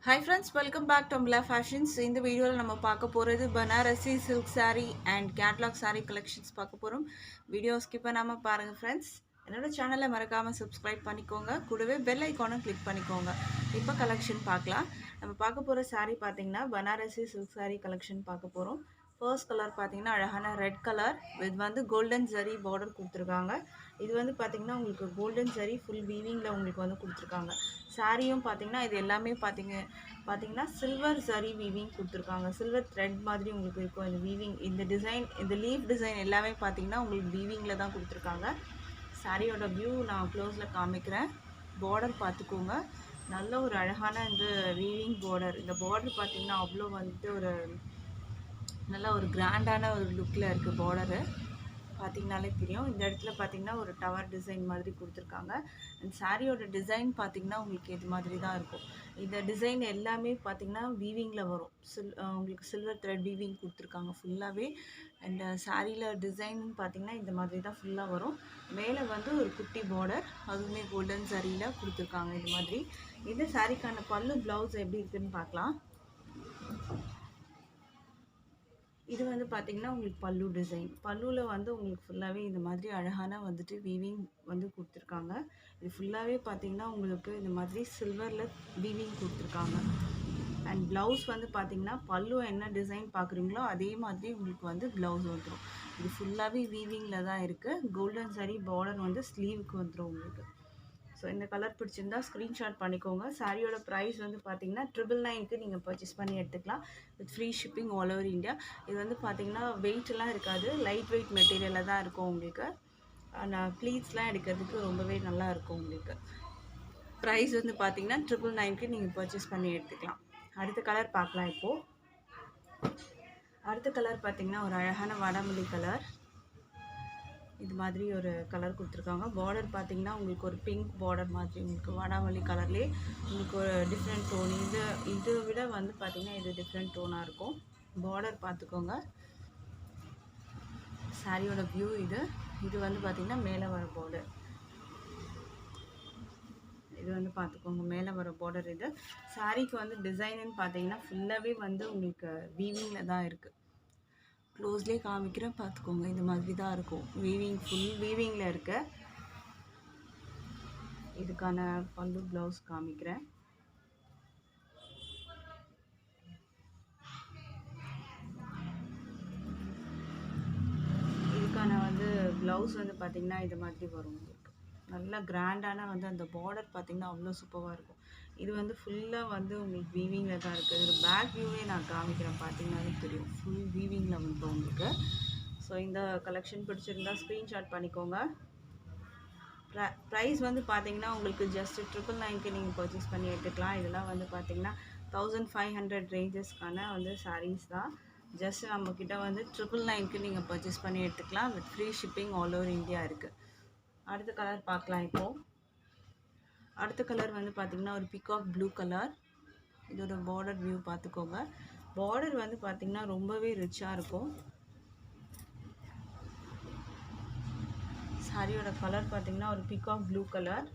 Hi friends, welcome back to Ambla Fashions. இந்த வீடியோவில் நம்ம பார்க்க போகிறது Banarasi silk saree and catalogue saree collections பார்க்க போகிறோம். வீடியோ ஸ்கிப் பண்ணாமல் பாருங்கள் ஃப்ரெண்ட்ஸ். என்னோட சேனலை மறக்காமல் சப்ஸ்கிரைப் பண்ணிக்கோங்க. கூடவே பெல் ஐக்கானும் கிளிக் பண்ணிக்கோங்க. இப்போ கலெக்ஷன் பார்க்கலாம். நம்ம பார்க்க போகிற saree பார்த்தீங்கன்னா பனாரசி சில்க் saree கலெக்ஷன் பார்க்க போகிறோம். ஃபர்ஸ்ட் கலர் பார்த்தீங்கன்னா அழகான ரெட் கலர். இது வந்து கோல்டன் ஜரி பார்டர் கொடுத்துருக்காங்க. இது வந்து பார்த்தீங்கன்னா உங்களுக்கு கோல்டன் ஜரி ஃபுல் வீவிங்கில் உங்களுக்கு வந்து கொடுத்துருக்காங்க. சாரியும் பார்த்தீங்கன்னா இது எல்லாமே பார்த்தீங்கன்னா சில்வர் ஜரி வீவிங் கொடுத்துருக்காங்க. சில்வர் த்ரெட் மாதிரி உங்களுக்கு இருக்கும் இந்த வீவிங். இந்த டிசைன், இந்த லீஃப் டிசைன் எல்லாமே பார்த்தீங்கன்னா உங்களுக்கு வீவிங்கில் தான் கொடுத்துருக்காங்க. சாரியோட வியூ நான் க்ளோஸில் காமிக்கிறேன். பார்டர் பார்த்துக்கோங்க. நல்ல ஒரு அழகான இந்த வீவிங் பார்டர். இந்த பார்டர் பார்த்தீங்கன்னா அவ்வளோ வந்துட்டு ஒரு நல்ல ஒரு கிராண்டான ஒரு லுக்கில் இருக்குது பார்டரு. பார்த்திங்கனாலே தெரியும். இந்த இடத்துல பார்த்திங்கன்னா ஒரு டவர் டிசைன் மாதிரி கொடுத்துருக்காங்க. அண்ட் சாரியோட டிசைன் பார்த்திங்கன்னா உங்களுக்கு இது மாதிரி தான் இருக்கும். இந்த டிசைன் எல்லாமே பார்த்திங்கன்னா வீவிங்கில் வரும். உங்களுக்கு சில்வர் த்ரெட் வீவிங் கொடுத்துருக்காங்க ஃபுல்லாகவே. அண்ட் சாரியில் டிசைன் பார்த்திங்கன்னா இந்த மாதிரி தான் ஃபுல்லாக வரும். மேலே வந்து ஒரு குட்டி பார்டர், அதுவுமே கோல்டன் சாரியில் கொடுத்துருக்காங்க இது மாதிரி. இந்த சாரிக்கான பல்லு ப்ளவுஸ் எப்படி இருக்குதுன்னு பார்க்கலாம். இது வந்து பார்த்திங்கன்னா உங்களுக்கு பல்லு டிசைன். பல்லுவில் வந்து உங்களுக்கு ஃபுல்லாகவே இந்த மாதிரி அழகான வந்துட்டு வீவிங் வந்து கொடுத்துருக்காங்க. இது ஃபுல்லாகவே பார்த்திங்கன்னா உங்களுக்கு இந்த மாதிரி சில்வரில் வீவிங் கொடுத்துருக்காங்க. அண்ட் ப்ளவுஸ் வந்து பார்த்திங்கன்னா பல்லு என்ன டிசைன் பார்க்குறீங்களோ அதே மாதிரி உங்களுக்கு வந்து ப்ளவுஸ் வந்துடும். இது ஃபுல்லாகவே வீவிங்கில் தான் இருக்குது. கோல்டன் சாரி பார்டர் வந்து ஸ்லீவுக்கு வந்துடும் உங்களுக்கு. ஸோ இந்த கலர் பிடிச்சிருந்தா ஸ்க்ரீன்ஷாட் பண்ணிக்கோங்க. சாரியோட ப்ரைஸ் வந்து பார்த்தீங்கன்னா 999க்கு நீங்கள் பர்ச்சேஸ் பண்ணி எடுத்துக்கலாம் with free shipping all over India. இது வந்து பார்த்தீங்கன்னா வெயிட்லாம் இருக்காது, லைட் வெயிட் மெட்டீரியலில் தான் இருக்கும் உங்களுக்கு. நான் ப்ளீட்ஸ்லாம் எடுக்கிறதுக்கு ரொம்பவே நல்லா இருக்கும் உங்களுக்கு. ப்ரைஸ் வந்து பார்த்தீங்கன்னா 999க்கு நீங்கள் பர்ச்சேஸ் பண்ணி எடுத்துக்கலாம். அடுத்த கலர் பார்க்கலாம் இப்போது. அடுத்த கலர் பார்த்தீங்கன்னா ஒரு அழகான வாடாமல்லி கலர். இது மாதிரி ஒரு கலர் கொடுத்துருக்காங்க. பார்டர் பார்த்தீங்கன்னா உங்களுக்கு ஒரு பிங்க் பார்டர் மாதிரி உங்களுக்கு வாடாமல்லி கலர்லேயே உங்களுக்கு ஒரு டிஃப்ரெண்ட் டோன். இதை விட வந்து பார்த்திங்கன்னா இது டிஃப்ரெண்ட் டோனாக இருக்கும். பார்டர் பார்த்துக்கோங்க. சாரியோட வியூ இது வந்து பார்த்திங்கன்னா மேலே வர பார்டர். இது வந்து பார்த்துக்கோங்க, மேலே வர பார்டர். இது சாரிக்கு வந்து டிசைனுன்னு பார்த்தீங்கன்னா ஃபுல்லாகவே வந்து உங்களுக்கு வீவிங்கில் தான் இருக்குது. க்ளோஸ்லேயே காமிக்கிறேன் பார்த்துக்கோங்க. இந்த மாதிரி தான் இருக்கும். வீவிங் ஃபுல் வீவிங்கில் இருக்க. இதுக்கான பல்லு ப்ளவுஸ் காமிக்கிறேன். இதுக்கான வந்து ப்ளவுஸ் வந்து பார்த்திங்கன்னா இது மாதிரி வரும் உங்களுக்கு. நல்லா கிராண்டான வந்து அந்த பார்டர் பார்த்திங்கன்னா அவ்வளோ சூப்பராக இருக்கும். இது வந்து ஃபுல்லாக வந்து உங்களுக்கு வீவிங்கில் தான் இருக்குது. ஒரு பேக் வியூவே நான் காமிக்கிறேன், பார்த்திங்கனாலே தெரியும். ஃபுல் வீவிங்கில் வந்து உங்களுக்கு. ஸோ இந்த கலெக்ஷன் பிடிச்சிருந்தா ஸ்க்ரீன்ஷாட் பண்ணிக்கோங்க. ப்ரைஸ் வந்து பார்த்தீங்கன்னா உங்களுக்கு ஜஸ்ட் 999க்கு நீங்கள் பர்ச்சேஸ் பண்ணி எடுத்துக்கலாம். இதெல்லாம் வந்து பார்த்தீங்கன்னா 1500 ரேஞ்சஸ்க்கான வந்து சாரீஸ் தான். ஜஸ்ட் நம்மக்கிட்ட வந்து 999க்கு நீங்கள் பர்ச்சேஸ் பண்ணி எடுத்துக்கலாம் with free shipping all over India இருக்குது. அடுத்த கலர் பார்க்கலாம் இப்போது. அடுத்த கலர் வந்து பார்த்திங்கன்னா ஒரு பிகாக் ப்ளூ கலர். இதோட பார்டர் வியூ பார்த்துக்கோங்க. பார்டர் வந்து பார்த்திங்கன்னா ரொம்பவே ரிச்சாக இருக்கும். சாரியோட கலர் பார்த்திங்கன்னா ஒரு பிகாக் ப்ளூ கலர்.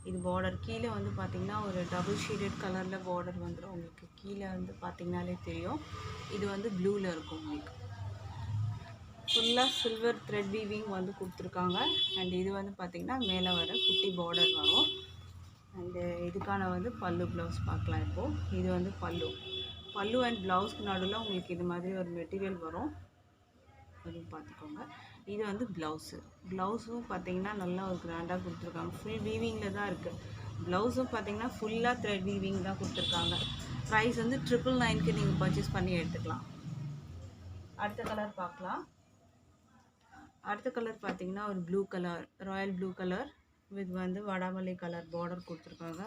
இது பார்டர் கீழே வந்து பார்த்திங்கன்னா ஒரு டபுள் ஷேடட் கலரில் பார்டர் வந்துடும் உங்களுக்கு. கீழே வந்து பார்த்திங்கனாலே தெரியும். இது வந்து ப்ளூவில் இருக்கும் உங்களுக்கு. ஃபுல்லாக சில்வர் த்ரெட் வீவிங் வந்து கொடுத்துருக்காங்க. அண்ட் இது வந்து பார்த்திங்கன்னா மேலே வர குட்டி பார்டர் வரும். அண்டு இதுக்கான வந்து பல்லு ப்ளவுஸ் பார்க்கலாம் இப்போது. இது வந்து பல்லு அண்ட் ப்ளவுஸ்க்கு நடுவில் உங்களுக்கு இது மாதிரி ஒரு மெட்டீரியல் வரும். அதுவும் பார்த்துக்கோங்க. இது வந்து ப்ளவுஸும் பார்த்தீங்கன்னா நல்லா ஒரு கிராண்டாக கொடுத்துருக்காங்க. ஃபுல் வீவிங்கில் தான் இருக்குது. ப்ளவுஸும் பார்த்தீங்கன்னா ஃபுல்லாக த்ரெட் வீவிங் தான் கொடுத்துருக்காங்க. ப்ரைஸ் வந்து 999க்கு நீங்கள் பர்ச்சேஸ் பண்ணி எடுத்துக்கலாம். அடுத்த கலர் பார்க்கலாம். அடுத்த கலர் பார்த்தீங்கன்னா ஒரு blue colour, Royal blue colour with வந்து வடாமல்லி கலர் பார்டர் கொடுத்துருக்காங்க.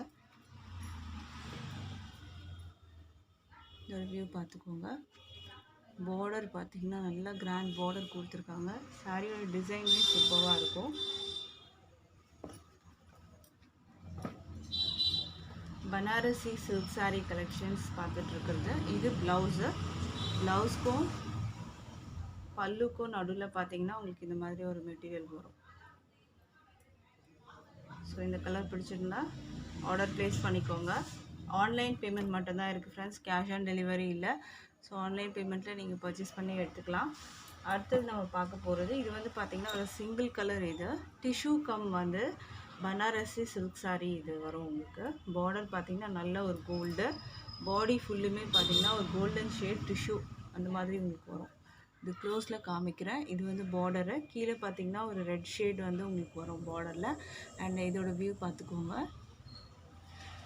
இந்த வியூ பார்த்துக்கோங்க. பார்டர் பார்த்திங்கன்னா நல்லா கிராண்ட் பார்டர் கொடுத்துருக்காங்க. சாரியோட டிசைனுமே சூப்பராக இருக்கும். பனாரசி சில்க் சாரீ கலெக்ஷன்ஸ் பார்த்துட்ருக்குறது. இது ப்ளவுஸ்க்கும் பல்லுக்கும் நடுவில் பார்த்திங்கன்னா உங்களுக்கு இந்த மாதிரி ஒரு மெட்டீரியல் வரும். ஸோ இந்த கலர் பிடிச்சிருந்தா ஆர்டர் ப்ளேஸ் பண்ணிக்கோங்க. ஆன்லைன் பேமெண்ட் மட்டும்தான் இருக்குது ஃப்ரெண்ட்ஸ், கேஷ் ஆன் டெலிவரி இல்லை. ஸோ ஆன்லைன் பேமெண்ட்டில் நீங்கள் பர்ச்சேஸ் பண்ணி எடுத்துக்கலாம். அடுத்தது நம்ம பார்க்க போகிறது, இது வந்து பார்த்திங்கன்னா ஒரு சிங்கிள் கலர், இது டிஷ்யூ கம் வந்து பனாரசி சில்க் சாரீ இது வரும். உங்களுக்கு பார்டர் பார்த்திங்கன்னா நல்ல ஒரு கோல்டு, பாடி ஃபுல்லுமே பார்த்திங்கன்னா ஒரு கோல்டன் ஷேட் டிஷ்யூ அந்த மாதிரி உங்களுக்கு வரும். இது க்ளோஸில் காமிக்கிறேன். இது வந்து பார்டரு, கீழே பார்த்திங்கன்னா ஒரு ரெட் ஷேட் வந்து உங்களுக்கு வரும் பார்டரில். அண்ட் இதோட வியூ பார்த்துக்கோங்க.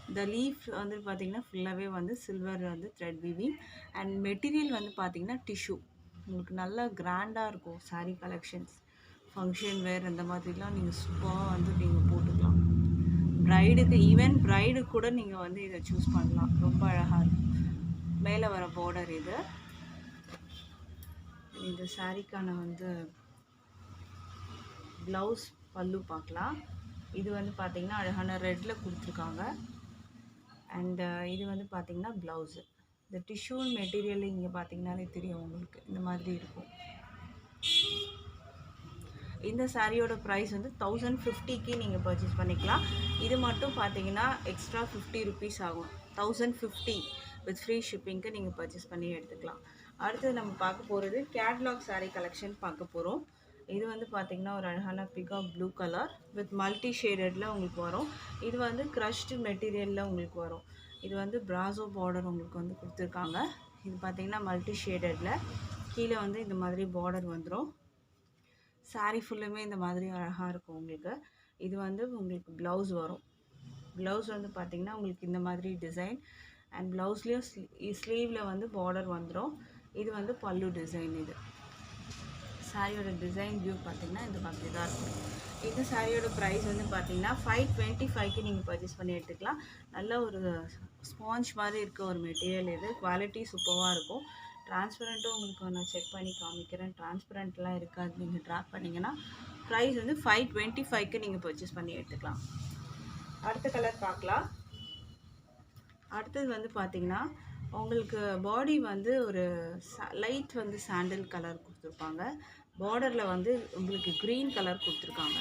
இந்த லீஃப் வந்து பார்த்திங்கன்னா ஃபுல்லாகவே வந்து சில்வர் வந்து த்ரெட் வீவிங். அண்ட் மெட்டீரியல் வந்து பார்த்திங்கன்னா டிஷ்யூ. உங்களுக்கு நல்லா கிராண்டாக இருக்கும் சாரீ கலெக்ஷன்ஸ். ஃபங்க்ஷன் வேர் அந்த மாதிரிலாம் நீங்கள் சூப்பராக வந்து நீங்கள் போட்டுக்கலாம். ப்ரைடுக்கு, ஈவன் ப்ரைடுக்கு கூட நீங்கள் வந்து இதை சூஸ் பண்ணலாம். ரொம்ப அழகாக இருக்கும். மேலே வர பார்டர் இது. இந்த சாரீக்கான வந்து ப்ளவுஸ் பல்லு பார்க்கலாம். இது வந்து பார்த்திங்கன்னா அழகான ரெட்டில் கொடுத்துருக்காங்க. அண்டு இது வந்து பார்த்திங்கன்னா ப்ளவுஸு. இந்த டிஷ்யூ மெட்டீரியல் இங்கே பார்த்திங்கனாலே தெரியும் உங்களுக்கு, இந்த மாதிரி இருக்கும். இந்த சாரியோட ப்ரைஸ் வந்து 1050க்கு நீங்கள் பர்ச்சேஸ் பண்ணிக்கலாம். இது மட்டும் பார்த்தீங்கன்னா எக்ஸ்ட்ரா 50 ருபீஸ் ஆகும். 1050 வித் ஃப்ரீ ஷிப்பிங்க்கு நீங்கள் பர்ச்சேஸ் பண்ணி எடுத்துக்கலாம். அடுத்தது நம்ம பார்க்க போகிறது கேட்லாக் சாரீ கலெக்ஷன் பார்க்க போகிறோம். இது வந்து பார்த்திங்கன்னா ஒரு அழகான peacock blue colour with multi ஷேடடில் உங்களுக்கு வரும். இது வந்து க்ரஷ்டு மெட்டீரியலில் உங்களுக்கு வரும். இது வந்து பிராசோ பார்டர் உங்களுக்கு வந்து கொடுத்துருக்காங்க. இது பார்த்திங்கன்னா மல்டி ஷேடடில் கீழே வந்து இந்த மாதிரி பார்டர் வந்துடும். சாரீ ஃபுல்லுமே இந்த மாதிரி அழகாக இருக்கும் உங்களுக்கு. இது வந்து உங்களுக்கு ப்ளவுஸ் வரும். ப்ளவுஸ் வந்து பார்த்திங்கன்னா உங்களுக்கு இந்த மாதிரி டிசைன். அண்ட் ப்ளவுஸ்லேயும் ஸ்லீவில் வந்து பார்டர் வந்துடும். இது வந்து பல்லு டிசைன். இது சாரியோட டிசைன் வியூ பார்த்திங்கன்னா இந்த மாதிரி தான் இருக்கும். இந்த சாரியோட ப்ரைஸ் வந்து பார்த்திங்கன்னா 525க்கு நீங்கள் பர்ச்சேஸ் பண்ணி எடுத்துக்கலாம். நல்ல ஒரு ஸ்பாஞ்ச் மாதிரி இருக்க ஒரு மெட்டீரியல். இது குவாலிட்டி சூப்பராக இருக்கும். ட்ரான்ஸ்பரண்ட்டும் உங்களுக்கு நான் செக் பண்ணி காமிக்கிறேன். ட்ரான்ஸ்பரண்ட்லாம் இருக்காது. நீங்கள் ட்ராக் பண்ணிங்கன்னா ப்ரைஸ் வந்து 525க்கு நீங்கள் பர்ச்சேஸ் பண்ணி எடுத்துக்கலாம். அடுத்த கலர் பார்க்கலாம். அடுத்தது வந்து பார்த்திங்கன்னா உங்களுக்கு பாடி வந்து ஒரு லைட் வந்து சாண்டில் கலர் கொடுத்துருப்பாங்க. பார்டரில் வந்து உங்களுக்கு க்ரீன் கலர் கொடுத்துருக்காங்க.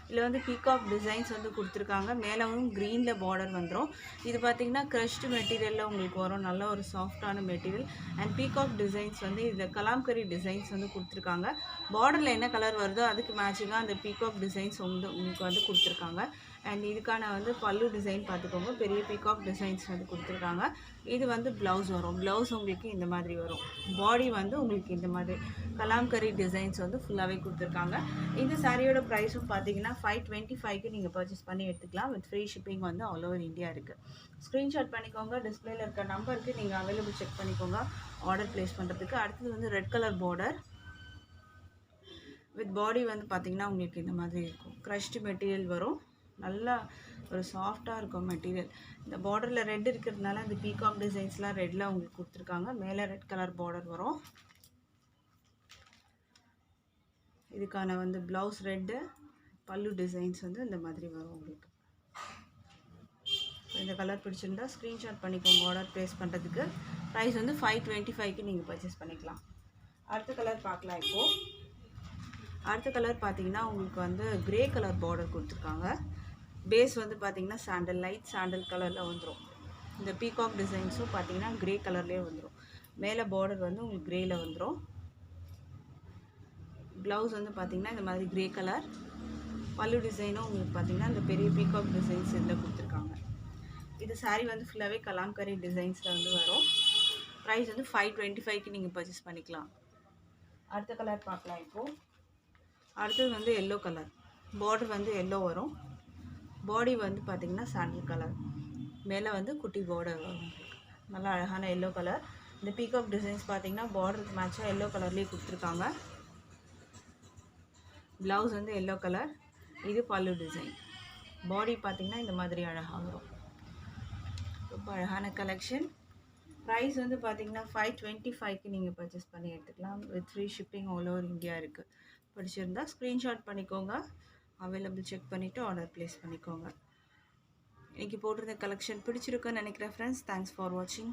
இதில் வந்து பீகாக் டிசைன்ஸ் வந்து கொடுத்துருக்காங்க. மேலேவும் க்ரீனில் பார்டர் வந்துடும். இது பார்த்திங்கன்னா க்ரஷ்டு மெட்டீரியலில் உங்களுக்கு வரும். நல்ல ஒரு சாஃப்டான மெட்டீரியல். அண்ட் பீகாக் டிசைன்ஸ் வந்து இதில் கலாம்கரி டிசைன்ஸ் வந்து கொடுத்துருக்காங்க. பார்டரில் என்ன கலர் வருதோ அதுக்கு மேட்சிங்காக அந்த பீகாக் டிசைன்ஸ் வந்து உங்களுக்கு வந்து கொடுத்துருக்காங்க. அண்ட் இதுக்கான வந்து பல்லு டிசைன் பார்த்துக்கோங்க. பெரிய பீகாக் டிசைன்ஸ் வந்து கொடுத்துருக்காங்க. இது வந்து ப்ளவுஸ் வரும். ப்ளவுஸ் உங்களுக்கு இந்த மாதிரி வரும். பாடி வந்து உங்களுக்கு இந்த மாதிரி கலாம்கரி டிசைன்ஸ் வந்து ஃபுல்லாகவே கொடுத்துருக்காங்க. இந்த சாரியோட ப்ரைஸும் பார்த்தீங்கன்னா 525க்கு நீங்கள் பர்ச்சேஸ் பண்ணி எடுத்துக்கலாம். வித் ஃப்ரீ ஷிப்பிங் வந்து ஆல் ஓவர் இந்தியா இருக்குது. ஸ்க்ரீன்ஷாட் பண்ணிக்கோங்க. டிஸ்பிளேல இருக்க நம்பருக்கு நீங்கள் அவைலபிள் செக் பண்ணிக்கோங்க ஆர்டர் ப்ளேஸ் பண்ணுறதுக்கு. அடுத்தது வந்து ரெட் கலர் பார்டர் வித் பாடி வந்து பார்த்திங்கன்னா உங்களுக்கு இந்த மாதிரி இருக்கும். க்ரஷ்டு மெட்டீரியல் வரும். நல்லா ஒரு சாஃப்டாக இருக்கும் மெட்டீரியல். இந்த பார்டரில் ரெட் இருக்கிறதுனால அந்த பீகாக் டிசைன்ஸ்லாம் ரெட்டில் உங்களுக்கு கொடுத்துருக்காங்க. மேலே ரெட் கலர் பார்டர் வரும். இதுக்கான வந்து ப்ளவுஸ் ரெட்டு, பல்லு டிசைன்ஸ் வந்து இந்த மாதிரி வரும் உங்களுக்கு. இந்த கலர் பிடிச்சிருந்தா ஸ்க்ரீன்ஷாட் பண்ணிக்கோங்க ஆர்டர் ப்ளேஸ் பண்ணுறதுக்கு. ப்ரைஸ் வந்து 525க்கு நீங்கள் பர்ச்சேஸ் பண்ணிக்கலாம். அடுத்த கலர் பார்க்கலாம். இப்போது அடுத்த கலர் பார்த்தீங்கன்னா உங்களுக்கு வந்து க்ரே கலர் பார்டர் கொடுத்துருக்காங்க. பேஸ் வந்து பார்த்திங்கன்னா சாண்டல், லைட் சாண்டல் கலரில் வந்துடும். இந்த பீகாக் டிசைன்ஸும் பார்த்திங்கன்னா க்ரே கலர்லேயே வந்துடும். மேலே பார்டர் வந்து உங்களுக்கு க்ரேயில் வந்துடும். ப்ளவுஸ் வந்து பார்த்திங்கன்னா இந்த மாதிரி க்ரே கலர். பல்லு டிசைனும் உங்களுக்கு பார்த்திங்கன்னா இந்த பெரிய பீகாக் டிசைன்ஸ் இதில் கொடுத்துருக்காங்க. இது சாரீ வந்து ஃபுல்லாகவே கலாம்கரி டிசைன்ஸில் வந்து வரும். ப்ரைஸ் வந்து 525க்கு நீங்கள் பர்ச்சேஸ் பண்ணிக்கலாம். அடுத்த கலர் பார்க்கலாம். இப்போது அடுத்தது வந்து எல்லோ கலர். பார்டர் வந்து எல்லோ வரும். பாடி வந்து பார்த்திங்கன்னா சாண்டல் கலர். மேலே வந்து குட்டி பார்டர் வரும். நல்லா அழகான எல்லோ கலர். இந்த பீகாக் டிசைன்ஸ் பார்த்திங்கன்னா பார்டருக்கு மேட்சாக எல்லோ கலர்லேயே கொடுத்துருக்காங்க. ப்ளவுஸ் வந்து எல்லோ கலர். இது பல்லு டிசைன். பாடி பார்த்திங்கன்னா இந்த மாதிரி அழகாக வரும். ரொம்ப அழகான கலெக்ஷன். ப்ரைஸ் வந்து பார்த்திங்கன்னா 525க்கு நீங்கள் பர்ச்சேஸ் பண்ணி எடுத்துக்கலாம். With free shipping all over India இருக்குது. பிடிச்சிருந்தா ஸ்க்ரீன்ஷாட் பண்ணிக்கோங்க. அவைலபிள் செக் பண்ணிவிட்டு ஆர்டர் ப்ளேஸ் பண்ணிக்கோங்க. இன்றைக்கி போட்டிருந்த கலெக்ஷன் பிடிச்சிருக்குன்னு நினைக்கிறேன் ஃப்ரெண்ட்ஸ். தேங்க்ஸ் ஃபார் வாட்சிங்.